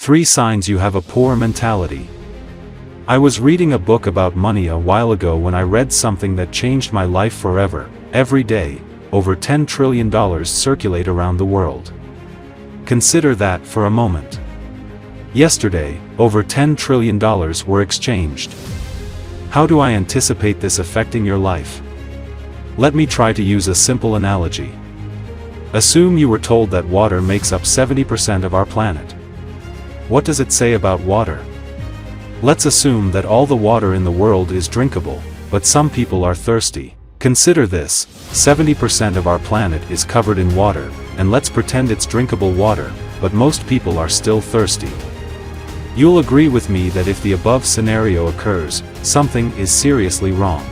3 signs you have a poor mentality. I was reading a book about money a while ago when I read something that changed my life forever. Every day, over $10 trillion circulate around the world. Consider that for a moment. Yesterday, over $10 trillion were exchanged. How do I anticipate this affecting your life? Let me try to use a simple analogy. Assume you were told that water makes up 70% of our planet. What does it say about water? Let's assume that all the water in the world is drinkable, but some people are thirsty. Consider this: 70% of our planet is covered in water, and let's pretend it's drinkable water, but most people are still thirsty. You'll agree with me that if the above scenario occurs, something is seriously wrong.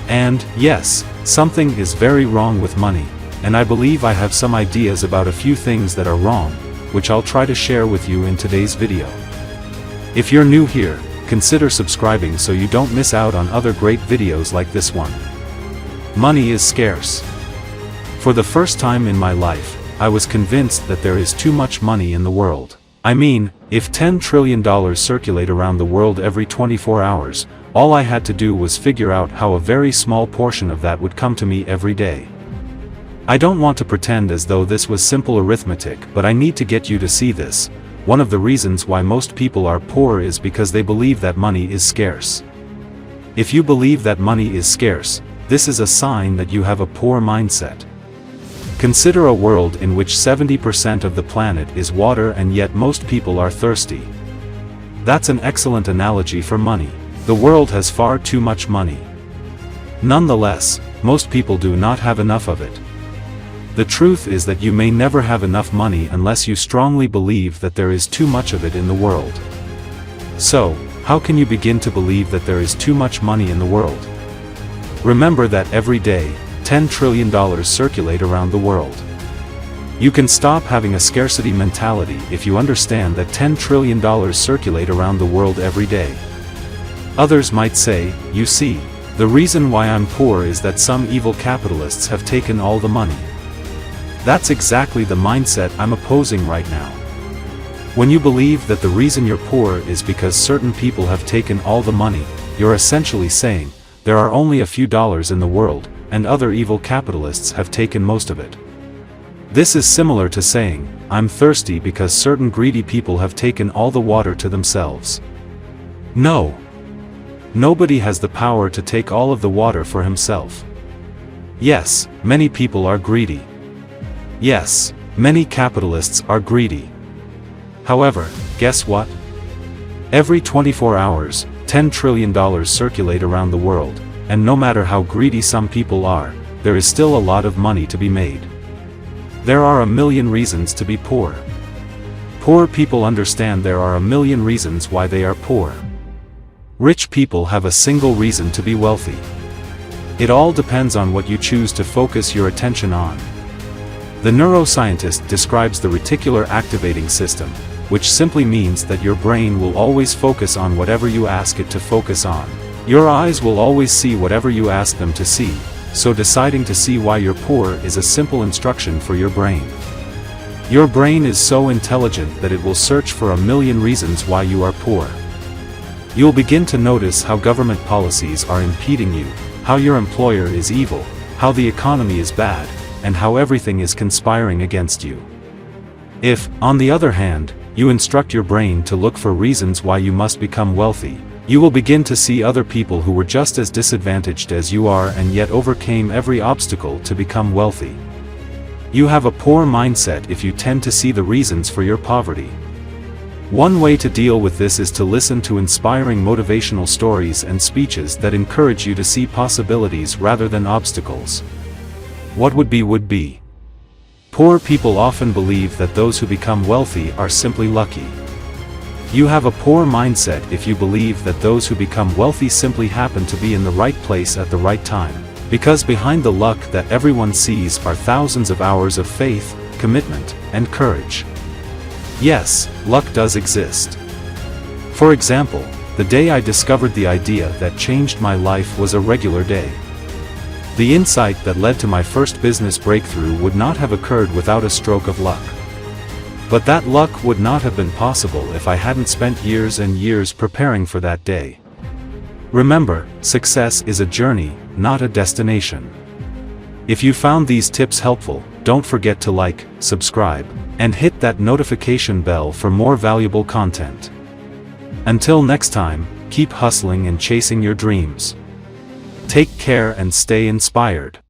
And, yes, something is very wrong with money, and I believe I have some ideas about a few things that are wrong, which I'll try to share with you in today's video. If you're new here, consider subscribing so you don't miss out on other great videos like this one. Money is scarce. For the first time in my life, I was convinced that there is too much money in the world. I mean, if $10 trillion circulate around the world every 24 hours, all I had to do was figure out how a very small portion of that would come to me every day. I don't want to pretend as though this was simple arithmetic, but I need to get you to see this. One of the reasons why most people are poor is because they believe that money is scarce. If you believe that money is scarce, this is a sign that you have a poor mindset. Consider a world in which 70% of the planet is water and yet most people are thirsty. That's an excellent analogy for money. The world has far too much money. Nonetheless, most people do not have enough of it. The truth is that you may never have enough money unless you strongly believe that there is too much of it in the world. So, how can you begin to believe that there is too much money in the world? Remember that every day, $10 trillion circulate around the world. You can stop having a scarcity mentality if you understand that $10 trillion circulate around the world every day. Others might say, you see, the reason why I'm poor is that some evil capitalists have taken all the money. That's exactly the mindset I'm opposing right now. When you believe that the reason you're poor is because certain people have taken all the money, you're essentially saying, there are only a few dollars in the world, and other evil capitalists have taken most of it. This is similar to saying, I'm thirsty because certain greedy people have taken all the water to themselves. No. Nobody has the power to take all of the water for himself. Yes, many people are greedy. Yes, many capitalists are greedy. However, guess what? Every 24 hours, $10 trillion circulate around the world, and no matter how greedy some people are, there is still a lot of money to be made. There are a million reasons to be poor. Poor people understand there are a million reasons why they are poor. Rich people have a single reason to be wealthy. It all depends on what you choose to focus your attention on. The neuroscientist describes the reticular activating system, which simply means that your brain will always focus on whatever you ask it to focus on. Your eyes will always see whatever you ask them to see, so deciding to see why you're poor is a simple instruction for your brain. Your brain is so intelligent that it will search for a million reasons why you are poor. You'll begin to notice how government policies are impeding you, how your employer is evil, how the economy is bad, and how everything is conspiring against you. If, on the other hand, you instruct your brain to look for reasons why you must become wealthy, you will begin to see other people who were just as disadvantaged as you are and yet overcame every obstacle to become wealthy. You have a poor mindset if you tend to see the reasons for your poverty. One way to deal with this is to listen to inspiring motivational stories and speeches that encourage you to see possibilities rather than obstacles. What would be. Poor people often believe that those who become wealthy are simply lucky. You have a poor mindset if you believe that those who become wealthy simply happen to be in the right place at the right time, because behind the luck that everyone sees are thousands of hours of faith, commitment, and courage. Yes, luck does exist. For example, the day I discovered the idea that changed my life was a regular day. The insight that led to my first business breakthrough would not have occurred without a stroke of luck. But that luck would not have been possible if I hadn't spent years and years preparing for that day. Remember, success is a journey, not a destination. If you found these tips helpful, don't forget to like, subscribe, and hit that notification bell for more valuable content. Until next time, keep hustling and chasing your dreams. Take care and stay inspired.